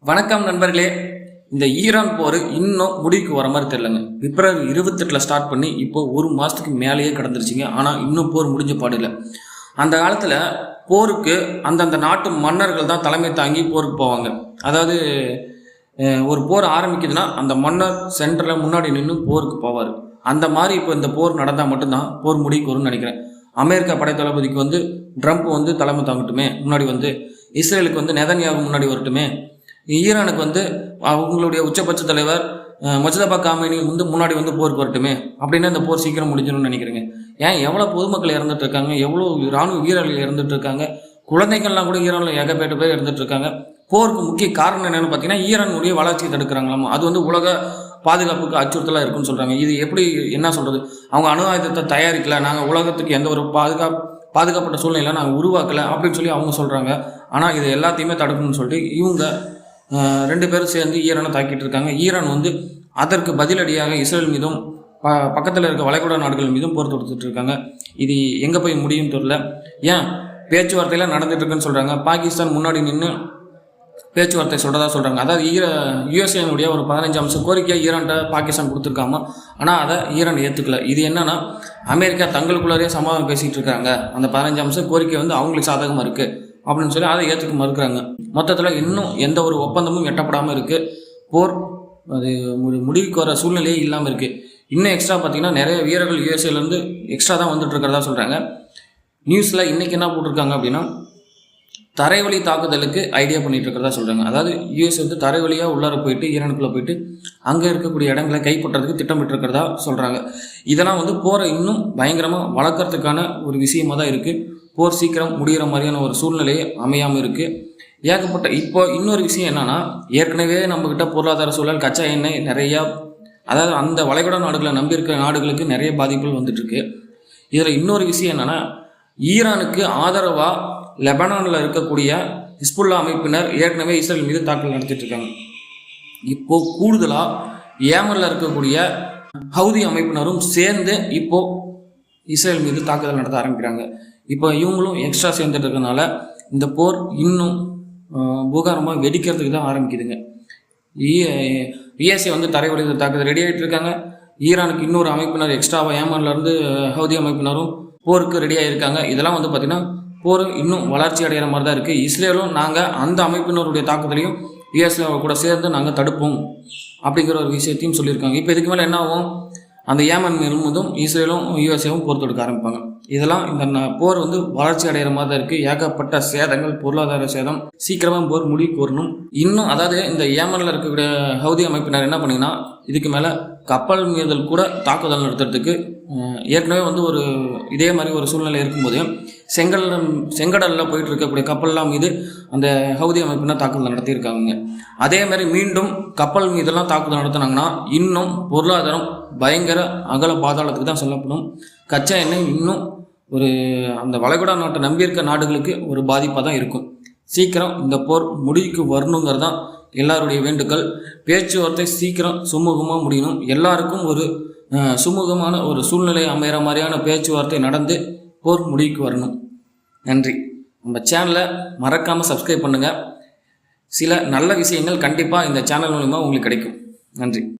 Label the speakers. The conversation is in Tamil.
Speaker 1: வணக்கம் நண்பர்களே. இந்த ஈரான் போர் இன்னும் முடிவுக்கு வர மாதிரி தெரியலங்க. பிப்ரவரி 28 ஸ்டார்ட் பண்ணி இப்போ ஒரு மாதத்துக்கு மேலேயே கடந்துருச்சுங்க. ஆனால் இன்னும் போர் முடிஞ்ச பாடில்லை. அந்த காலத்தில் போருக்கு அந்தந்த நாட்டு மன்னர்கள் தான் தலைமை தாங்கி போருக்கு போவாங்க. அதாவது ஒரு போர் ஆரம்பிக்குதுன்னா அந்த மன்னர் சென்டரில் முன்னாடி நின்று போருக்கு போவார். அந்த மாதிரி இப்போ இந்த போர் நடந்தால் மட்டும்தான் போர் முடிவுக்கு வரும்னு நினைக்கிறேன். அமெரிக்கா படை தளபதிக்கு ட்ரம்ப் தலைமை தாங்கட்டுமே, முன்னாடி இஸ்ரேலுக்கு நெதன்யாகு முன்னாடி வரட்டுமே, ஈரானுக்கு அவங்களுடைய உச்சபட்ச தலைவர் முஜ்தபா காமினி முன்னாடி போருக்கு வரட்டுமே அப்படின்னு அந்த போர் சீக்கிரம் முடிஞ்சிடும்னு நினைக்கிறேங்க. ஏன் எவ்வளோ பொதுமக்கள் இறந்துட்டு இருக்காங்க, எவ்வளோ இராணுவ வீரர்கள் இறந்துட்டு இருக்காங்க, குழந்தைகள்லாம் கூட ஈரானில் ஏகப்பட்ட பேர் இறந்துட்டு இருக்காங்க. போருக்கு முக்கிய காரணம் என்னென்னு பார்த்தீங்கன்னா ஈரானுடைய வளர்ச்சியை தடுக்கிறாங்களாமா. அது உலக பாதுகாப்புக்கு அச்சுறுத்தலாக இருக்குன்னு சொல்கிறாங்க. இது எப்படி என்ன சொல்கிறது, அவங்க அணு ஆயுதத்தை தயாரிக்கல, நாங்கள் உலகத்துக்கு எந்த ஒரு பாதுகாப்பட்ட சூழ்நிலை நாங்கள் உருவாக்கலை அப்படின்னு சொல்லி அவங்க சொல்கிறாங்க. ஆனால் இது எல்லாத்தையுமே தடுக்கணும்னு சொல்லிட்டு இவங்க 2 பேரும் சேர்ந்து ஈரானை தாக்கிட்டு இருக்காங்க. ஈரான் அதற்கு பதிலடியாக இஸ்ரேல் மீதும் பக்கத்தில் இருக்க வளைகுடா நாடுகள் மீதும் போர் தொடுத்துட்டு இருக்காங்க. இது எங்கே போய் முடியும் தெரியல. ஏன் பேச்சுவார்த்தையெல்லாம் நடந்துட்டு இருக்குன்னு சொல்கிறாங்க. பாகிஸ்தான் முன்னாடி நின்று பேச்சுவார்த்தை சொல்கிறதா சொல்கிறாங்க. அதாவது யுஎஸ்ஏனுடைய ஒரு 15 அம்ச கோரிக்கையை ஈரான்கிட்ட பாகிஸ்தான் கொடுத்துருக்காம, ஆனால் அதை ஈரான் ஏற்றுக்கல. இது என்னன்னா, அமெரிக்கா தங்களுக்குள்ளாரே சமாதானம் பேசிகிட்டு இருக்காங்க. அந்த 15 அம்ச கோரிக்கை அவங்களுக்கு சாதகமாக இருக்குது அப்படின்னு சொல்லி அதை ஏற்றுக்க மறுக்கிறாங்க. மொத்தத்தில் இன்னும் எந்த ஒரு ஒப்பந்தமும் எட்டப்படாமல் இருக்குது. போர் அது முடிவுக்கு வர சூழ்நிலையே இல்லாமல் இருக்குது. இன்னும் எக்ஸ்ட்ரா பார்த்திங்கன்னா நிறைய வீரர்கள் யூஎஸ்ஏலேருந்து எக்ஸ்ட்ரா தான் வந்துட்டு இருக்கிறதா சொல்கிறாங்க. நியூஸில் இன்றைக்கி என்ன போட்டிருக்காங்க அப்படின்னா, தரைவழி தாக்குதலுக்கு ஐடியா பண்ணிகிட்டு இருக்கிறதா சொல்கிறாங்க. அதாவது யூஎஸ் தரைவழியாக உள்ளார போயிட்டு ஈரானுக்குள்ளே போயிட்டு அங்கே இருக்கக்கூடிய இடங்களை கைப்பற்றதுக்கு திட்டமிட்டு இருக்கிறதா சொல்கிறாங்க. இதெல்லாம் போரை இன்னும் பயங்கரமாக வளர்க்குறதுக்கான ஒரு விஷயமாக தான் இருக்குது. போர் சீக்கிரம் முடிகிற மாதிரியான ஒரு சூழ்நிலையே அமையாமல் இருக்குது. ஏகப்பட்ட இப்போ இன்னொரு விஷயம் என்னென்னா, ஏற்கனவே நம்மக்கிட்ட பொருளாதார சூழல் கச்சா எண்ணெய் நிறையா, அதாவது அந்த வளைகுடா நாடுகளை நம்பியிருக்கிற நாடுகளுக்கு நிறைய பாதிப்புகள் வந்துட்டுருக்கு. இதில் இன்னொரு விஷயம் என்னென்னா, ஈரானுக்கு ஆதரவாக லெபனானில் இருக்கக்கூடிய ஹிஸ்புல்லா அமைப்பினர் ஏற்கனவே இஸ்ரேல் மீது தாக்குதல் நடத்திட்டு இருக்காங்க. இப்போது கூடுதலாக ஏமனில் இருக்கக்கூடிய ஹவுதி அமைப்பினரும் சேர்ந்து இப்போது இஸ்ரேல் மீது தாக்குதல் நடத்த ஆரம்பிக்கிறாங்க. இப்போ இவங்களும் எக்ஸ்ட்ரா சேர்ந்துட்டு இருக்கனால இந்த போர் இன்னும் பூகாரமாக வெடிக்கிறதுக்கு தான் ஆரம்பிக்குதுங்க. யுஎஸ்ஏ தரைவழி தாக்குதல் ரெடி ஆகிட்டு இருக்காங்க. ஈரானுக்கு இன்னொரு அமைப்பினர் எக்ஸ்ட்ராவாக ஏமன்லேருந்து ஹவுதி அமைப்பினரும் போருக்கு ரெடியாக இருக்காங்க. இதெல்லாம் பார்த்திங்கன்னா போர் இன்னும் வளர்ச்சி அடைகிற மாதிரி தான் இருக்குது. இஸ்ரேலும் நாங்கள் அந்த அமைப்பினருடைய தாக்குதலையும் யுஎஸ்ஏ கூட சேர்ந்து நாங்கள் தடுப்போம் அப்படிங்கிற ஒரு விஷயத்தையும் சொல்லியிருக்காங்க. இப்போ இதுக்கு மேலே என்ன ஆகும், அந்த ஏமன் மீதும் இஸ்ரேலும் யுஎஸ்ஏவும் போர் தொடுக்க ஆரம்பிப்பாங்க. இதெல்லாம் இந்த போர் வளர்ச்சி அடைகிற மாதிரி தான் இருக்குது. ஏகப்பட்ட சேதங்கள், பொருளாதார சேதம். சீக்கிரமாக போர் முடிவுக்கு வரணும். இன்னும் அதாவது இந்த ஏமனில் இருக்கக்கூடிய ஹவுதி அமைப்பினர் என்ன பண்ணிங்கன்னா, இதுக்கு மேலே கப்பல் மீதல் கூட தாக்குதல் நடத்துறதுக்கு ஏற்கனவே ஒரு இதே மாதிரி ஒரு சூழ்நிலை இருக்கும்போது செங்கடலில் போயிட்டு இருக்கக்கூடிய கப்பல்லாம் மீது அந்த ஹவுதி அமைப்பினர் தாக்குதல் நடத்தியிருக்காங்க. அதே மாதிரி மீண்டும் கப்பல் மீதெல்லாம் தாக்குதல் நடத்தினாங்கன்னா இன்னும் பொருளாதாரம் பயங்கர அகல பாதாளத்துக்கு தான் சொல்லப்படும். கச்சா எண்ணெய் இன்னும் அந்த வளைகுடா நாட்டை நம்பியிருக்க நாடுகளுக்கு ஒரு பாதிப்பாக தான் இருக்கும். சீக்கிரம் இந்த போர் முடிவுக்கு வரணுங்கிறதான் எல்லாருடைய வேண்டுக்கள். பேச்சுவார்த்தை சீக்கிரம் சுமூகமாக முடியணும். எல்லாருக்கும் ஒரு சுமூகமான ஒரு சூழ்நிலை அமைகிற மாதிரியான பேச்சுவார்த்தை நடந்து போர் முடிவுக்கு வரணும். நன்றி. நம்ம சேனலை மறக்காமல் சப்ஸ்கிரைப் பண்ணுங்கள். சில நல்ல விஷயங்கள் கண்டிப்பாக இந்த சேனல் மூலமாக உங்களுக்கு கிடைக்கும். நன்றி.